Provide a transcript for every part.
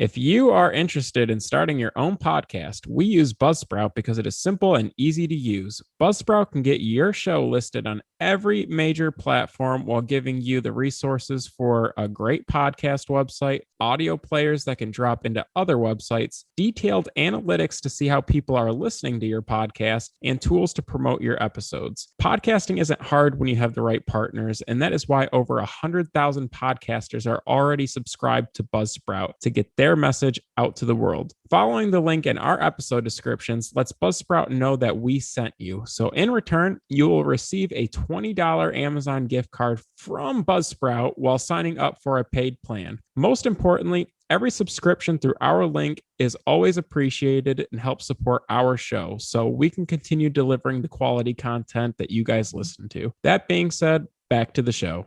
If you are interested in starting your own podcast, we use Buzzsprout because it is simple and easy to use. Buzzsprout can get your show listed on every major platform while giving you the resources for a great podcast website, audio players that can drop into other websites, detailed analytics to see how people are listening to your podcast, and tools to promote your episodes. Podcasting isn't hard when you have the right partners, and that is why over 100,000 podcasters are already subscribed to Buzzsprout to get their message out to the world. Following the link in our episode descriptions lets Buzzsprout know that we sent you. So in return, you will receive a $20 Amazon gift card from Buzzsprout while signing up for a paid plan. Most importantly, every subscription through our link is always appreciated and helps support our show so we can continue delivering the quality content that you guys listen to. That being said, back to the show.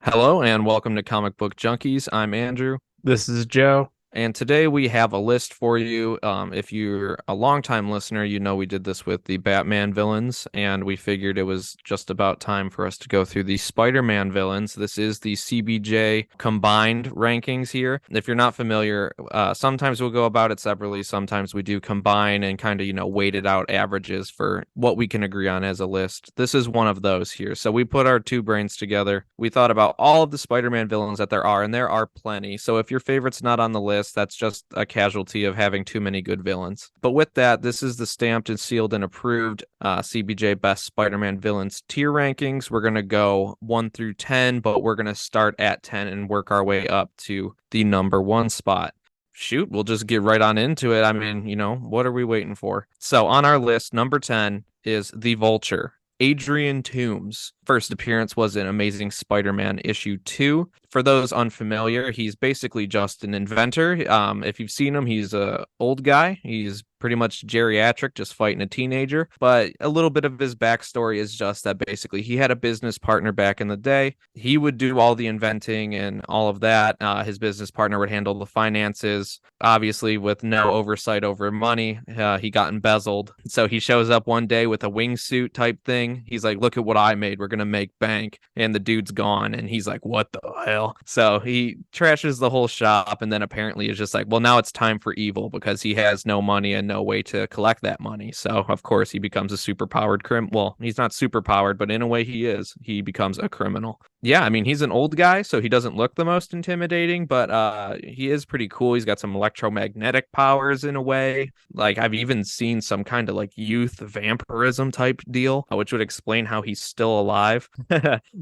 Hello and welcome to Comic Book Junkies. I'm Andrew. This is Joe. And today we have a list for you. If you're a longtime listener, you know we did this with the Batman villains, and we figured it was just about time for us to go through the Spider-Man villains. This is the CBJ combined rankings here. If you're not familiar, sometimes we'll go about it separately. Sometimes we do combine and kind of, weighted out averages for what we can agree on as a list. This is one of those here. So we put our two brains together. We thought about all of the Spider-Man villains that there are, and there are plenty. So if your favorite's not on the list, that's just a casualty of having too many good villains. But with that, this is the stamped and sealed and approved CBJ Best Spider-Man Villains tier rankings. We're going to go 1 through 10, but we're going to start at 10 and work our way up to the number 1 spot. Shoot, we'll just get right on into it. I mean, what are we waiting for? So on our list, number 10 is the Vulture. Adrian Toomes' first appearance was in Amazing Spider-Man issue 2. For those unfamiliar, he's basically just an inventor. If you've seen him, he's a old guy. He's pretty much geriatric, just fighting a teenager. But a little bit of his backstory is just that basically he had a business partner back in the day. He would do all the inventing and all of that. His business partner would handle the finances. Obviously, with no oversight over money, he got embezzled. So he shows up one day with a wingsuit type thing. He's like, look at what I made. We're going to make bank. And the dude's gone. And he's like, what the hell? So he trashes the whole shop. And then apparently is just like, well, now it's time for evil because he has no money and no way to collect that money. So, of course, he becomes a super-powered Well, he's not super-powered, but in a way he is. He becomes a criminal. Yeah, I mean, he's an old guy, so he doesn't look the most intimidating, but he is pretty cool. He's got some electromagnetic powers in a way. Like, I've even seen some kind of, youth vampirism type deal, which would explain how he's still alive.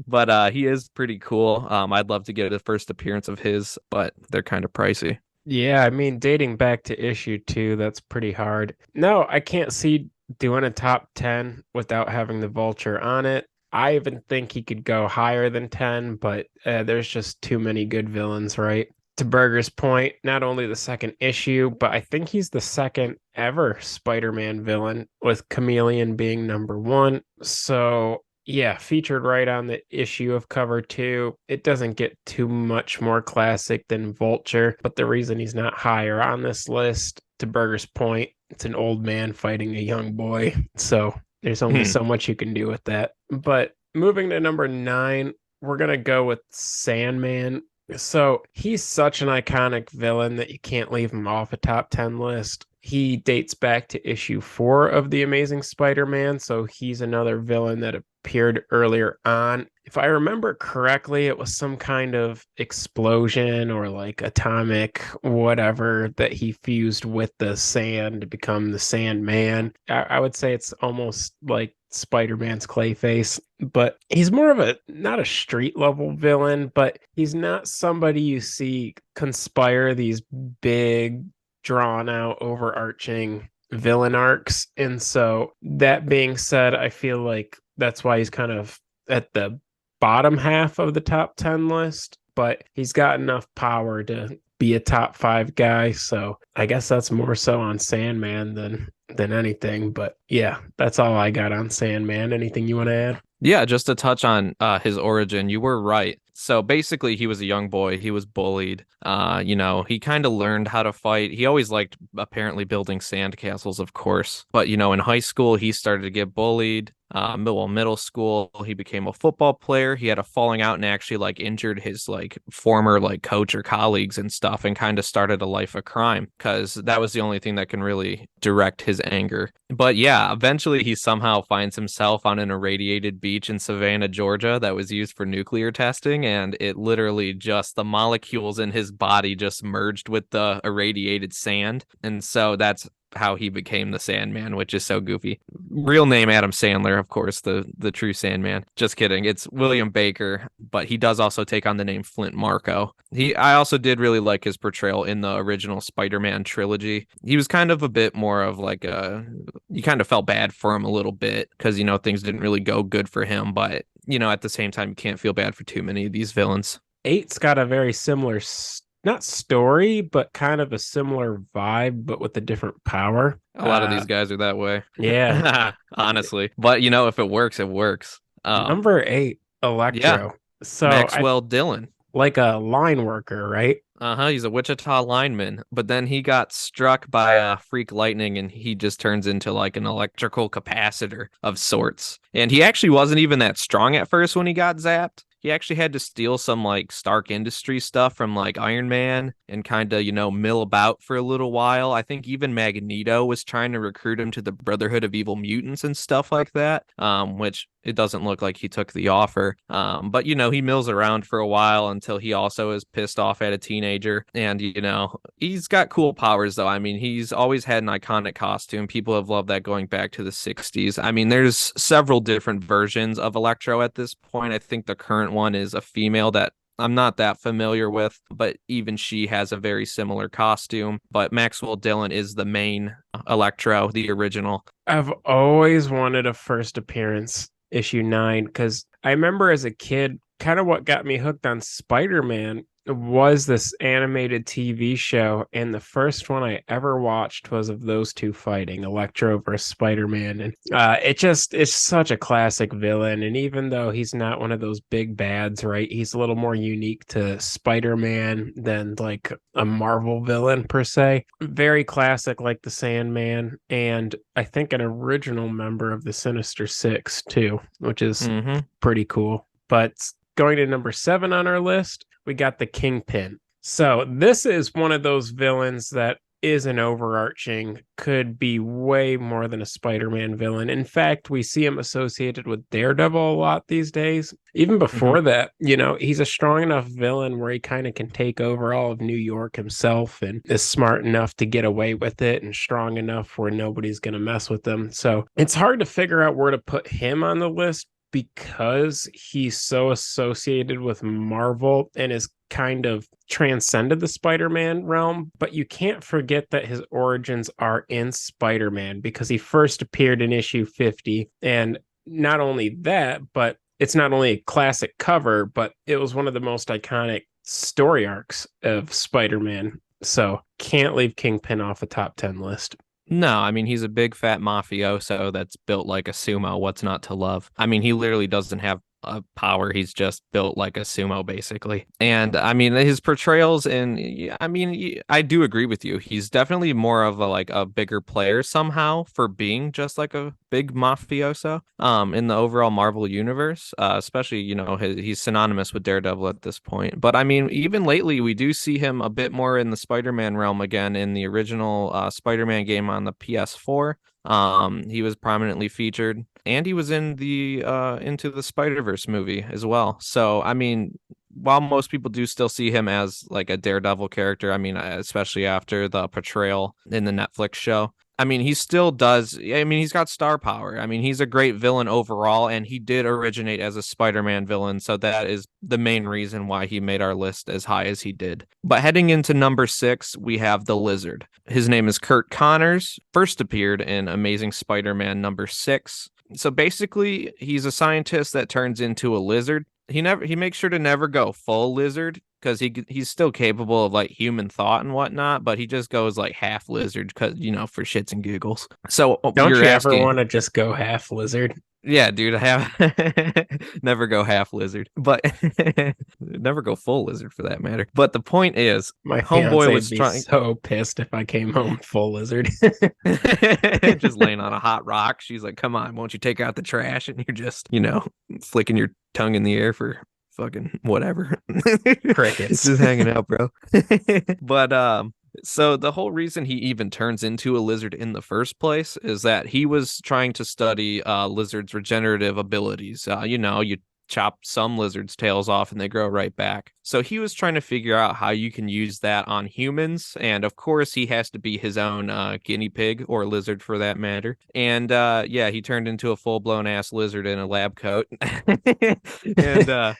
But he is pretty cool. I'd love to get a first appearance of his, but they're kind of pricey. Yeah, I mean, dating back to issue 2, that's pretty hard. No, I can't see doing a top 10 without having the Vulture on it. I even think he could go higher than 10, but there's just too many good villains, right? To Berger's point, not only the second issue, but I think he's the second ever Spider-Man villain, with Chameleon being number 1. So yeah, featured right on the issue of cover 2. It doesn't get too much more classic than Vulture, but the reason he's not higher on this list, to Berger's point, it's an old man fighting a young boy. So there's only so much you can do with that. But moving to number 9, we're going to go with Sandman. So he's such an iconic villain that you can't leave him off a top 10 list. He dates back to issue 4 of The Amazing Spider-Man, so he's another villain that appeared earlier on. If I remember correctly, it was some kind of explosion or atomic whatever that he fused with the sand to become the Sandman. I would say it's almost like Spider-Man's Clayface, but he's more of not a street level villain, but he's not somebody you see conspire these big, drawn out, overarching villain arcs. And so that being said, I feel like that's why he's kind of at the bottom half of the top 10 list, but he's got enough power to be a top 5 guy. So I guess that's more so on Sandman than anything. But yeah, that's all I got on Sandman. Anything you want to add? Yeah, just to touch on his origin, you were right. So basically, he was a young boy. He was bullied. He kind of learned how to fight. He always liked apparently building sandcastles, of course. But, in high school, he started to get bullied. middle school. He became a football player. He had a falling out and actually like injured his like former like coach or colleagues and stuff, and kind of started a life of crime because that was the only thing that can really direct his anger. But yeah, eventually he somehow finds himself on an irradiated beach in Savannah, Georgia, that was used for nuclear testing, and it literally just the molecules in his body just merged with the irradiated sand. And so that's how he became the Sandman, which is so goofy. Real name Adam Sandler, of course, the true Sandman. Just kidding. It's William Baker, but he does also take on the name Flint Marko. I also did really like his portrayal in the original Spider-Man trilogy. He was kind of a bit more of like you kind of felt bad for him a little bit because things didn't really go good for him, but at the same time you can't feel bad for too many of these villains. Eight's got a very similar not story, but kind of a similar vibe, but with a different power. A lot of these guys are that way. Yeah. Honestly. But if it works, it works. Number 8, Yeah. Electro. So Maxwell Dillon. like a line worker, right? He's a Wichita lineman, but then he got struck by a freak lightning and he just turns into like an electrical capacitor of sorts. And he actually wasn't even that strong at first when he got zapped. He actually had to steal some like Stark Industries stuff from like Iron Man and kind of, mill about for a little while. I think even Magneto was trying to recruit him to the Brotherhood of Evil Mutants and stuff like that, which it doesn't look like he took the offer. But, he mills around for a while until he also is pissed off at a teenager. And, he's got cool powers, though. I mean, he's always had an iconic costume. People have loved that going back to the 60s. I mean, there's several different versions of Electro at this point. I think the current one is a female that I'm not that familiar with, but even she has a very similar costume. But Maxwell Dillon is the main Electro, the original. I've always wanted a first appearance, issue 9, because I remember as a kid, kind of what got me hooked on Spider-Man was this animated TV show, and the first one I ever watched was of those two fighting, Electro versus Spider-Man, and it's such a classic villain. And even though he's not one of those big bads, right, he's a little more unique to Spider-Man than like a Marvel villain per se. Very classic, like the Sandman, and I think an original member of the Sinister Six too, which is pretty cool. But going to number 7 on our list, we got the Kingpin. So this is one of those villains that is an overarching, could be way more than a Spider-Man villain. In fact, we see him associated with Daredevil a lot these days. Even before that, he's a strong enough villain where he kind of can take over all of New York himself and is smart enough to get away with it and strong enough where nobody's going to mess with him. So it's hard to figure out where to put him on the list because he's so associated with Marvel and is kind of transcended the Spider-Man realm. But you can't forget that his origins are in Spider-Man because he first appeared in issue 50. And not only that, but it's not only a classic cover, but it was one of the most iconic story arcs of Spider-Man. So can't leave Kingpin off a top 10 list. No, I mean, he's a big fat mafioso that's built like a sumo. What's not to love? I mean, he literally doesn't have a power. He's just built like a sumo, basically. And I mean, his portrayals I do agree with you. He's definitely more of a bigger player somehow for being just like a big mafioso in the overall Marvel universe, especially, he's synonymous with Daredevil at this point. But I mean, even lately, we do see him a bit more in the Spider-Man realm again in the original Spider-Man game on the PS4. He was prominently featured, and he was in the Into the Spider-Verse movie as well. So, I mean, while most people do still see him as like a Daredevil character, I mean, especially after the portrayal in the Netflix show, I mean, he still does. I mean, he's got star power. I mean, he's a great villain overall, and he did originate as a Spider-Man villain. So that is the main reason why he made our list as high as he did. But heading into number 6, we have the Lizard. His name is Kurt Connors, first appeared in Amazing Spider-Man number 6. So basically, he's a scientist that turns into a lizard. He makes sure to never go full lizard because he's still capable of like human thought and whatnot, but he just goes like half lizard because for shits and giggles. So don't you ever want to just go half lizard? Yeah, dude, I have never go half lizard, but never go full lizard for that matter. But the point is, My homeboy fiance would was be trying so pissed if I came home full lizard. just laying on a hot rock. She's like, "Come on, won't you take out the trash?" And you're just, flicking your tongue in the air for fucking whatever. Crickets. Just hanging out, bro. But so the whole reason he even turns into a lizard in the first place is that he was trying to study lizards' regenerative abilities. You chop some lizards' tails off and they grow right back. So he was trying to figure out how you can use that on humans. And of course, he has to be his own guinea pig or lizard for that matter. And yeah, he turned into a full blown ass lizard in a lab coat. And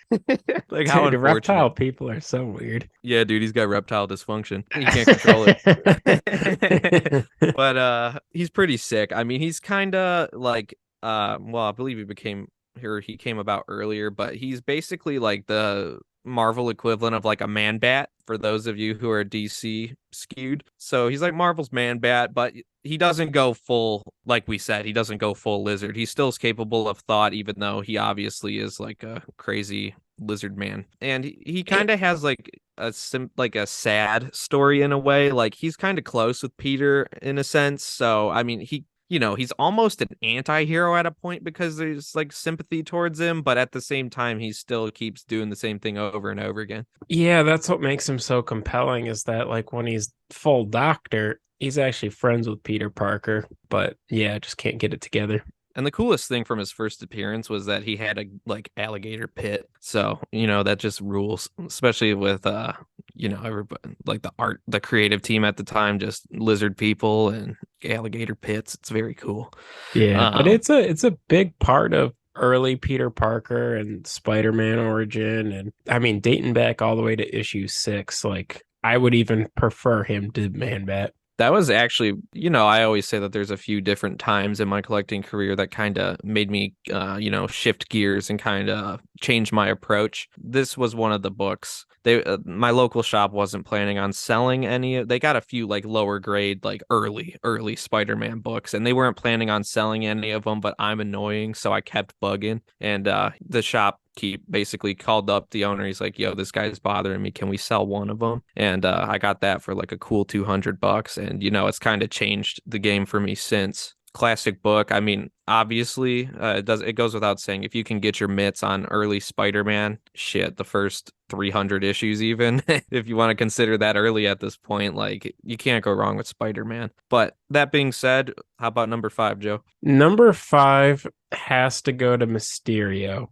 like how Dude, reptile unfortunate. people are so weird. Yeah, dude, he's got reptile dysfunction. He can't control it. But he's pretty sick. I mean, he's kind of like well, I believe he became here he came about earlier, but he's basically like the Marvel equivalent of like a man bat for those of you who are DC skewed. So he's like Marvel's man bat, but he doesn't go full, like we said, he doesn't go full lizard. He still is capable of thought, even though he obviously is like a crazy lizard man. And he kind of has like like a sad story in a way. Like he's kind of close with Peter in a sense. So I mean, he's almost an anti-hero at a point because there's like sympathy towards him, but at the same time, he still keeps doing the same thing over and over again. Yeah, that's what makes him so compelling is that like when he's full doctor, he's actually friends with Peter Parker, but yeah, just can't get it together. And the coolest thing from his first appearance was that he had a like alligator pit. So, that just rules, especially with everybody like the creative team at the time, just lizard people and alligator pits. It's very cool. Yeah, but Um, it's a big part of early Peter Parker and Spider-Man origin, and I mean dating back all the way to issue 6, like I would even prefer him to Man Bat. That was actually, I always say that there's a few different times in my collecting career that kind of made me, shift gears and kind of change my approach. This was one of the books. My local shop wasn't planning on selling any. They got a few like lower grade, like early Spider-Man books, and they weren't planning on selling any of them. But I'm annoying, so I kept bugging, and the shop basically called up the owner. He's like, "Yo, this guy's bothering me. Can we sell one of them?" And I got that for like a cool $200, and it's kind of changed the game for me since. Classic book. I mean, obviously, it goes without saying if you can get your mitts on early Spider-Man, shit, the first 300 issues even, if you want to consider that early at this point, like you can't go wrong with Spider-Man. But that being said, how about number 5, Joe? Number 5 has to go to Mysterio.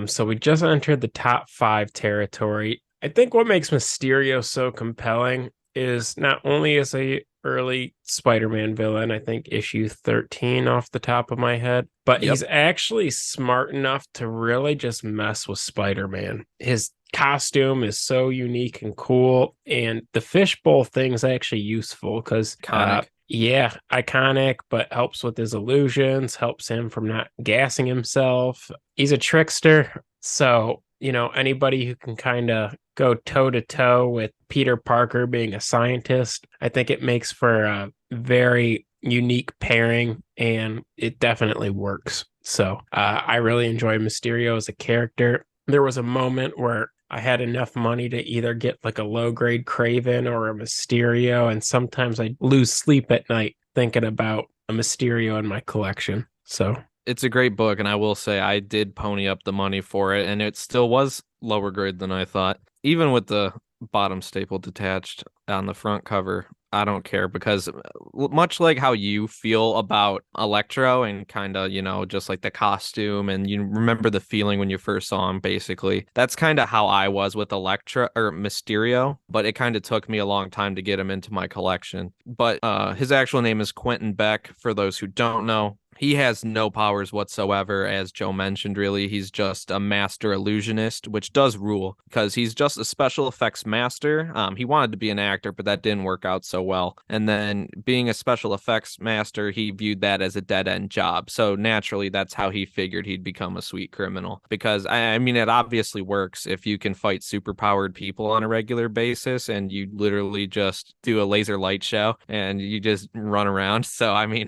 So we just entered the top 5 territory. I think what makes Mysterio so compelling is not only is a early Spider-Man villain, I think issue 13 off the top of my head, but Yep. he's actually smart enough to really just mess with Spider-Man. His costume is so unique and cool, and the fishbowl thing is actually useful because Iconic. yeah, iconic, but helps with his illusions, helps him from not gassing himself. He's a trickster. So, anybody who can kind of go toe to toe with Peter Parker being a scientist, I think it makes for a very unique pairing and it definitely works. So, I really enjoy Mysterio as a character. There was a moment where I had enough money to either get like a low grade Craven or a Mysterio, and sometimes I lose sleep at night thinking about a Mysterio in my collection. So It's a great book, and I will say I did pony up the money for it, and it still was lower grade than I thought. Even with the bottom staple detached on the front cover, I don't care because much like how you feel about Electro and kind of, just like the costume and you remember the feeling when you first saw him, basically. That's kind of how I was with Electro or Mysterio, but it kind of took me a long time to get him into my collection. But his actual name is Quentin Beck, for those who don't know. He has no powers whatsoever, as Joe mentioned, really. He's just a master illusionist, which does rule because he's just a special effects master. He wanted to be an actor, but that didn't work out so well. And then being a special effects master, he viewed that as a dead end job. So naturally, that's how he figured he'd become a sweet criminal. Because, I mean, it obviously works if you can fight superpowered people on a regular basis and you literally just do a laser light show and you just run around. So, I mean,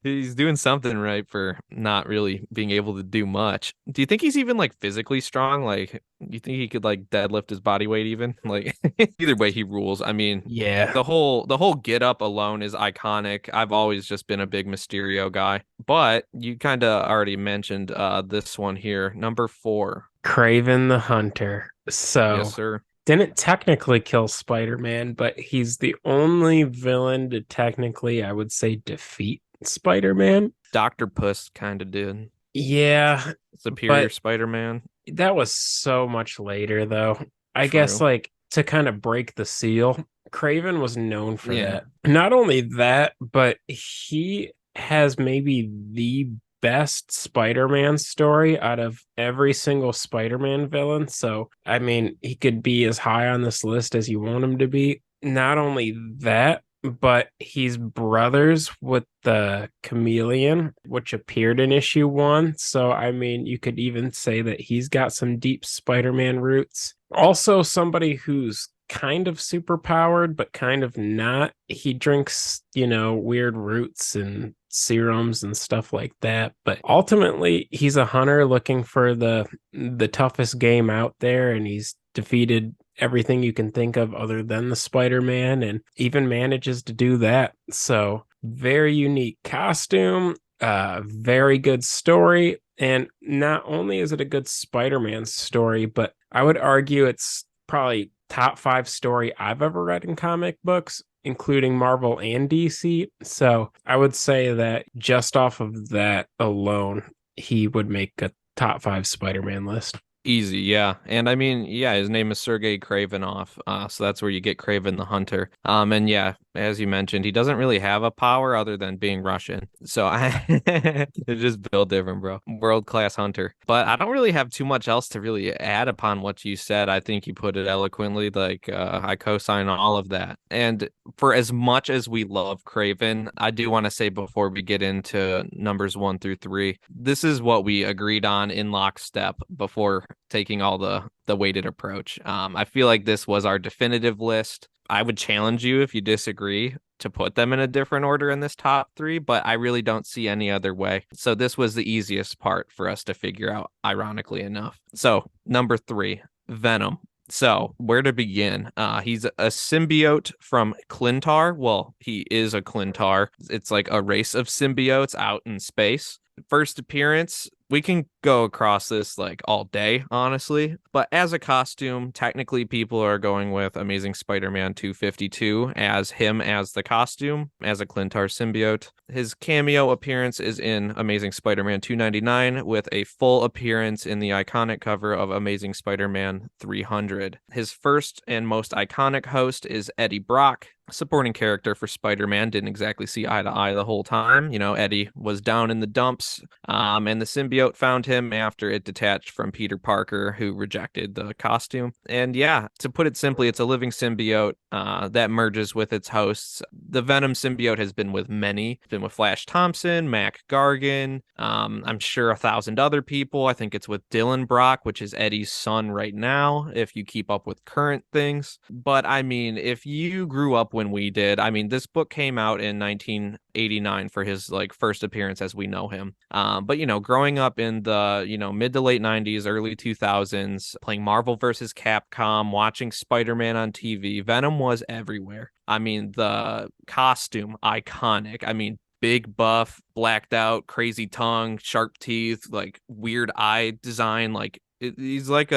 he's doing something something right for not really being able to do much. Do you think he's even like physically strong? Like, you think he could like deadlift his body weight even? Like, either way, he rules. I mean, Yeah. the whole get up alone is iconic. I've always just been a big Mysterio guy. But you kind of already mentioned this one here, number 4. Kraven the Hunter. Yes, So sir. didn't technically kill Spider-Man, but he's the only villain to technically, I would say, defeat Spider-Man. Dr. Puss kind of did. Yeah, Superior but Spider-Man. that was so much later, though. I guess, True. like, to kind of break the seal, Craven was known for Yeah. that. Not only that, but he has maybe the best Spider-Man story out of every single Spider-Man villain. So, I mean, he could be as high on this list as you want him to be. Not only that, but he's brothers with the chameleon, which appeared in issue 1. So, I mean, you could even say that he's got some deep Spider Man roots. Also, somebody who's kind of super powered, but kind of not. He drinks, weird roots and serums and stuff like that. But ultimately, he's a hunter looking for the toughest game out there, and he's defeated everything you can think of other than the Spider-Man and even manages to do that. So, very unique costume, very good story. And not only is it a good Spider-Man story, but I would argue it's probably top 5 story I've ever read in comic books, including Marvel and DC. So I would say that just off of that alone, he would make a top 5 Spider-Man list. Easy, yeah. And I mean, yeah, his name is Sergei Kravenov. So that's where you get Kraven the Hunter. And yeah, as you mentioned, he doesn't really have a power other than being Russian. So it's just built different, bro. World-class hunter. But I don't really have too much else to really add upon what you said. I think you put it eloquently. Like, I co-sign all of that. And for as much as we love Kraven, I do want to say before we get into numbers 1 through 3, this is what we agreed on in lockstep before taking all the weighted approach. I feel like this was our definitive list. I would challenge you if you disagree to put them in a different order in this top 3, but I really don't see any other way. So this was the easiest part for us to figure out, ironically enough. So number 3, Venom. So where to begin? He's a symbiote from Clintar. Well, he is a Clintar. It's like a race of symbiotes out in space. First appearance, we can go across this like all day, honestly. But as a costume, technically people are going with Amazing Spider-Man 252 as him as the costume, as a Clintar symbiote. His cameo appearance is in Amazing Spider-Man 299 with a full appearance in the iconic cover of Amazing Spider-Man 300. His first and most iconic host is Eddie Brock. Supporting character for Spider-Man, didn't exactly see eye to eye the whole time. Eddie was down in the dumps, and the symbiote found him after it detached from Peter Parker, who rejected the costume. And yeah, to put it simply, it's a living symbiote that merges with its hosts. The Venom symbiote has been with many. It's been with Flash Thompson, Mac Gargan, I'm sure 1,000 other people. I think it's with Dylan Brock, which is Eddie's son right now, if you keep up with current things. But I mean, if you grew up when we did, I mean, this book came out in 1989 for his like first appearance as we know him. But growing up in the mid to late 90s, early 2000s, playing Marvel versus Capcom, watching Spider-Man on TV, Venom was everywhere. I mean, the costume, iconic. I mean, big buff, blacked out, crazy tongue, sharp teeth, like weird eye design. Like he's like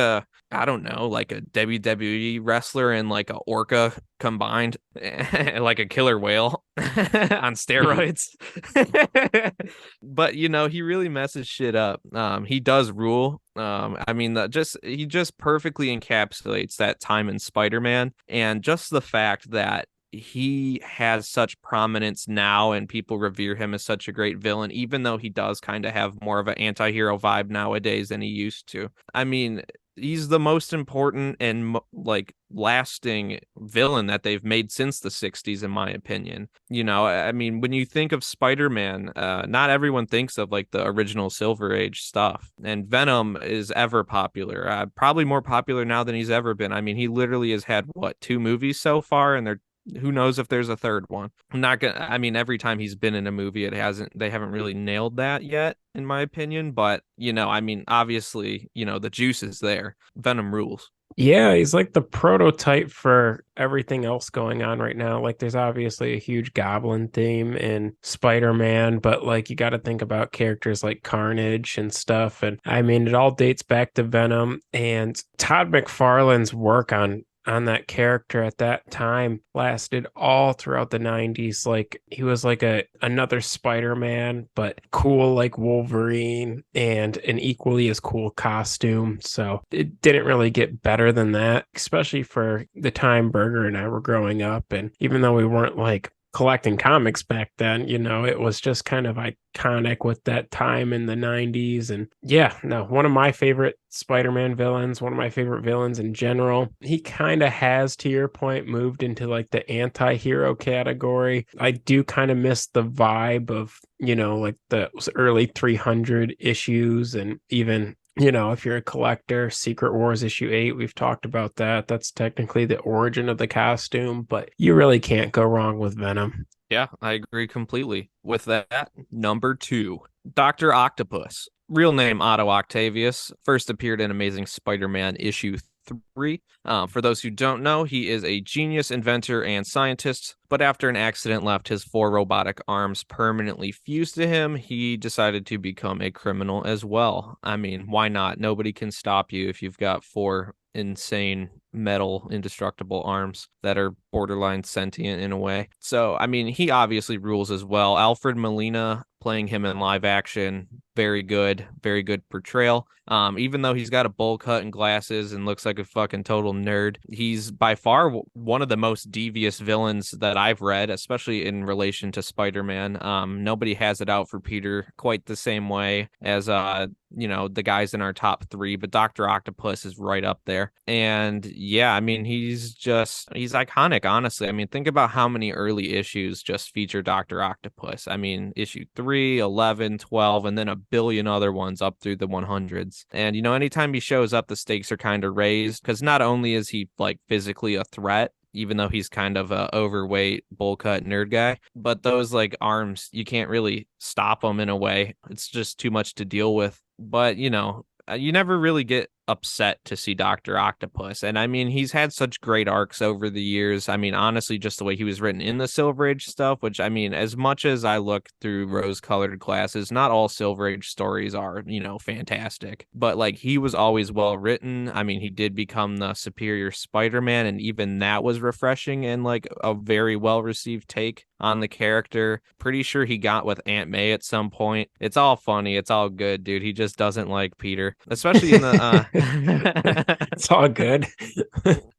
I don't know, like a WWE wrestler and like a orca combined, like a killer whale on steroids. But he really messes shit up. He does rule. I mean, he just perfectly encapsulates that time in Spider-Man, and just the fact that he has such prominence now and people revere him as such a great villain, even though he does kind of have more of an anti-hero vibe nowadays than he used to. I mean, he's the most important and like lasting villain that they've made since the 60s, in my opinion. I mean, when you think of Spider-Man, not everyone thinks of like the original Silver Age stuff, and Venom is ever popular, probably more popular now than he's ever been. I mean, he literally has had 2 movies so far, and they're Who knows if there's a third one? I'm not gonna. I mean, every time he's been in a movie, they haven't really nailed that yet, in my opinion. But I mean, obviously, the juice is there. Venom rules. Yeah, he's like the prototype for everything else going on right now. Like, there's obviously a huge Goblin theme in Spider-Man, but like, you got to think about characters like Carnage and stuff. And I mean, it all dates back to Venom and Todd McFarlane's work on that character at that time lasted all throughout the 90s. Like, he was like a another Spider-Man, but cool like Wolverine and an equally as cool costume. So it didn't really get better than that, especially for the time Berger and I were growing up. And even though we weren't like collecting comics back then, it was just kind of iconic with that time in the 90s. And yeah, no, one of my favorite Spider-Man villains, one of my favorite villains in general. He kind of has, to your point, moved into like the anti-hero category. I do kind of miss the vibe of, like the early 300 issues, and even if you're a collector, Secret Wars issue 8, we've talked about that. That's technically the origin of the costume, but you really can't go wrong with Venom. Yeah, I agree completely. With that, number 2, Dr. Octopus. Real name Otto Octavius. First appeared in Amazing Spider-Man issue 3. For those who don't know, he is a genius inventor and scientist, but after an accident left his 4 robotic arms permanently fused to him, he decided to become a criminal as well. I mean, why not? Nobody can stop you if you've got 4 insane metal indestructible arms that are borderline sentient in a way. So, I mean, he obviously rules as well. Alfred Molina playing him in live action, very good portrayal. Even though he's got a bowl cut and glasses and looks like a fucking total nerd, he's by far one of the most devious villains that I've read, especially in relation to Spider-Man. Nobody has it out for Peter quite the same way as the guys in our top 3, but Dr. Octopus is right up there. And yeah, I mean, he's iconic, honestly. I mean, think about how many early issues just feature Dr. Octopus. I mean, issue 3, 11, 12, and then a billion other ones up through the 100s. And anytime he shows up, the stakes are kind of raised, because not only is he like physically a threat, even though he's kind of a overweight bowl cut nerd guy, but those like arms, you can't really stop them in a way. It's just too much to deal with. But you never really get upset to see Dr. Octopus. And I mean, he's had such great arcs over the years. I mean, honestly, just the way he was written in the Silver Age stuff, which I mean, as much as I look through rose-colored glasses, not all Silver Age stories are, fantastic. But like, he was always well written. I mean, he did become the superior Spider-Man, and even that was refreshing and like a very well-received take on the character. Pretty sure he got with Aunt May at some point. It's all funny. It's all good, dude. He just doesn't like Peter, especially in the It's all good.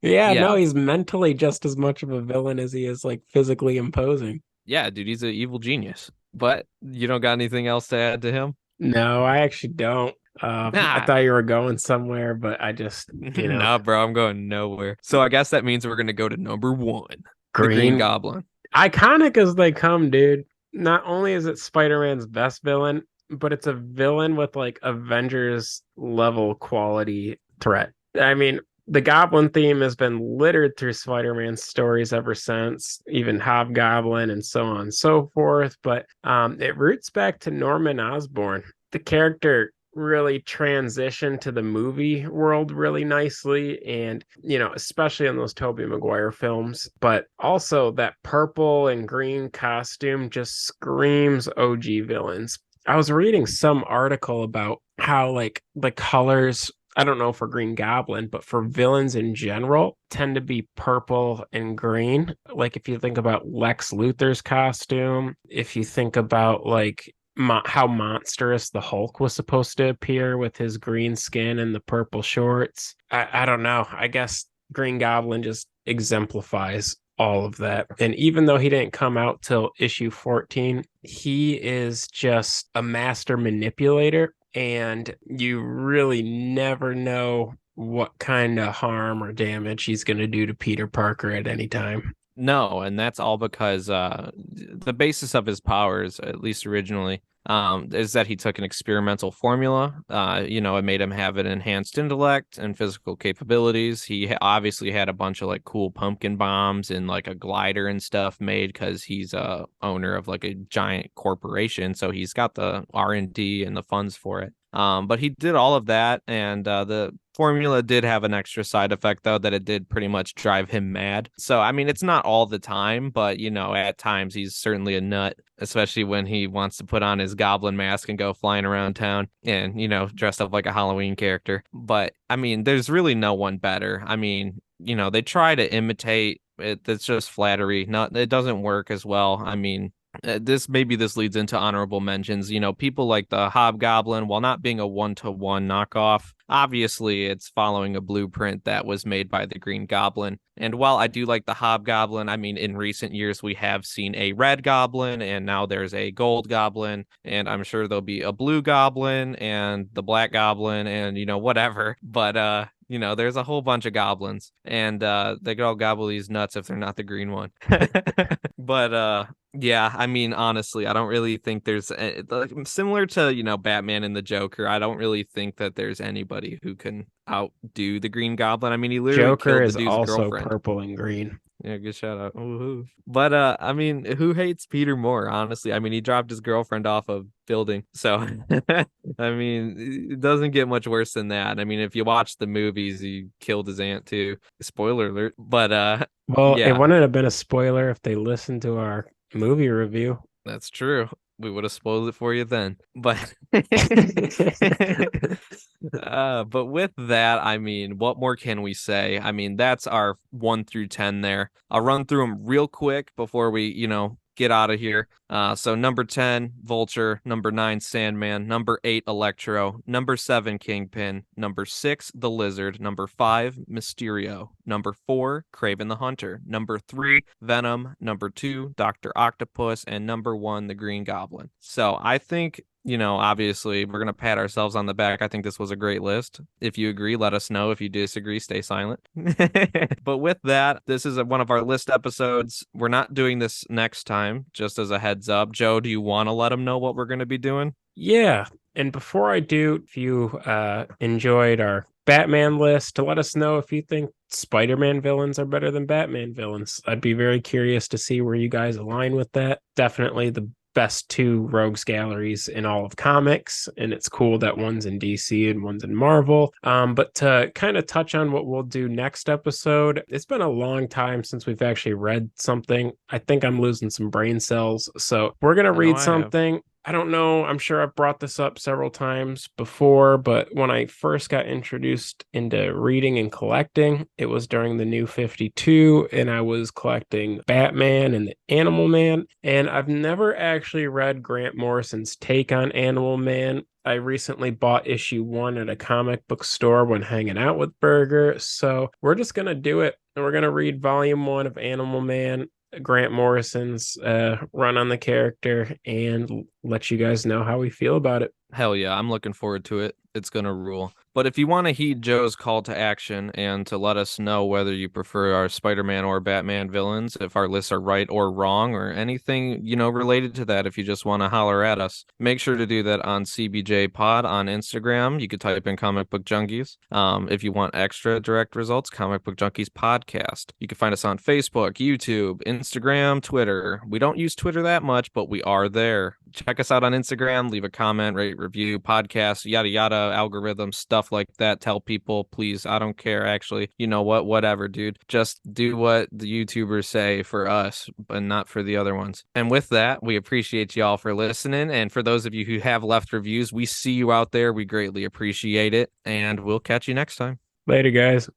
Yeah, yeah. no, he's mentally just as much of a villain as he is like physically imposing. Yeah, dude, he's an evil genius. But you don't got anything else to add to him? No, I actually don't. I Nah. thought you were going somewhere, but I just, Nah, bro, I'm going nowhere. So I guess that means we're gonna go to number 1, the Green Green, Goblin. iconic as they come, dude. Not only is it Spider-Man's best villain, but it's a villain with like Avengers level quality threat. I mean, the Goblin theme has been littered through Spider-Man stories ever since, even Hobgoblin and so on and so forth. But it roots back to Norman Osborn. The character really transitioned to the movie world really nicely, and especially in those Tobey Maguire films. But also that purple and green costume just screams OG villains. I was reading some article about how like the colors, I don't know for Green Goblin, but for villains in general, tend to be purple and green. Like if you think about Lex Luthor's costume, if you think about like how monstrous the Hulk was supposed to appear with his green skin and the purple shorts. I don't know. I guess Green Goblin just exemplifies all of that. And even though he didn't come out till issue 14, he is just a master manipulator. And you really never know what kind of harm or damage he's going to do to Peter Parker at any time. No, and that's all because the basis of his powers, at least originally, is that he took an experimental formula. It made him have an enhanced intellect and physical capabilities. Obviously had a bunch of like cool pumpkin bombs and like a glider and stuff made because he's a owner of like a giant corporation, so he's got the R&D and the funds for it. But he did all of that, and the formula did have an extra side effect, though, that it did pretty much drive him mad. So, I mean, it's not all the time, but, at times he's certainly a nut, especially when he wants to put on his goblin mask and go flying around town and, dressed up like a Halloween character. But, I mean, there's really no one better. I mean, they try to imitate it. It's just flattery. Not, it doesn't work as well. I mean, this leads into honorable mentions. People like the Hobgoblin, while not being a one-to-one knockoff, obviously it's following a blueprint that was made by the Green Goblin. And while I do like the Hobgoblin, I mean, in recent years we have seen a red goblin, and now there's a gold goblin, and I'm sure there'll be a blue goblin and the black goblin and whatever. But there's a whole bunch of goblins, and they could all gobble these nuts if they're not the green one. But yeah, I mean, honestly, I don't really think similar to, Batman and the Joker. I don't really think that there's anybody who can outdo the Green Goblin. I mean, he literally Joker killed the is dude's also girlfriend. purple and green. Yeah, good shout out. Woo-hoo. But I mean, who hates Peter more, honestly? I mean, he dropped his girlfriend off a building. So I mean, it doesn't get much worse than that. I mean, if you watch the movies, he killed his aunt too. Spoiler alert. But Well, it yeah, wouldn't have been a spoiler if they listened to our movie review. that's true. We would have spoiled it for you then. But but with that, I mean, what more can we say? I mean, that's our 1 through 10 there. I'll run through them real quick before we, get out of here. So number 10, Vulture. Number 9, Sandman. Number 8, Electro. Number 7, Kingpin. Number 6, The Lizard. Number 5, Mysterio. Number 4, Kraven the Hunter. Number 3, Venom. Number 2, Dr. Octopus. And number 1, the Green Goblin. So I think, obviously we're going to pat ourselves on the back. I think this was a great list. If you agree, let us know. If you disagree, stay silent. But with that, this is one of our list episodes. We're not doing this next time, just as a heads up. Joe, do you want to let them know what we're going to be doing? Yeah. And before I do, if you enjoyed our Batman list, to let us know if you think Spider-Man villains are better than Batman villains. I'd be very curious to see where you guys align with that. Definitely the best 2 rogues galleries in all of comics, and it's cool that one's in DC and one's in Marvel. But to kind of touch on what we'll do next episode, it's been a long time since we've actually read something. I think I'm losing some brain cells, so we're gonna read something. I don't know. I'm sure I've brought this up several times before, but when I first got introduced into reading and collecting, it was during the New 52, and I was collecting Batman and the Animal Man. And I've never actually read Grant Morrison's take on Animal Man. I recently bought issue 1 at a comic book store when hanging out with Berger. So we're just going to do it. And we're going to read volume 1 of Animal Man, Grant Morrison's run on the character, and let you guys know how we feel about it. Hell yeah, I'm looking forward to it. It's gonna rule. But if you want to heed Joe's call to action and to let us know whether you prefer our Spider-Man or Batman villains, if our lists are right or wrong, or anything, related to that, if you just want to holler at us, make sure to do that on CBJ Pod on Instagram. You could type in Comic Book Junkies. If you want extra direct results, Comic Book Junkies Podcast. You can find us on Facebook, YouTube, Instagram, Twitter. We don't use Twitter that much, but we are there. Check us out on Instagram, leave a comment, rate, review, podcast, yada yada, algorithm, stuff like that. Tell people, please. I don't care, actually. You know what? Whatever, dude. Just do what the YouTubers say for us, but not for the other ones. And with that, we appreciate y'all for listening. And for those of you who have left reviews, we see you out there. We greatly appreciate it. And we'll catch you next time. Later, guys.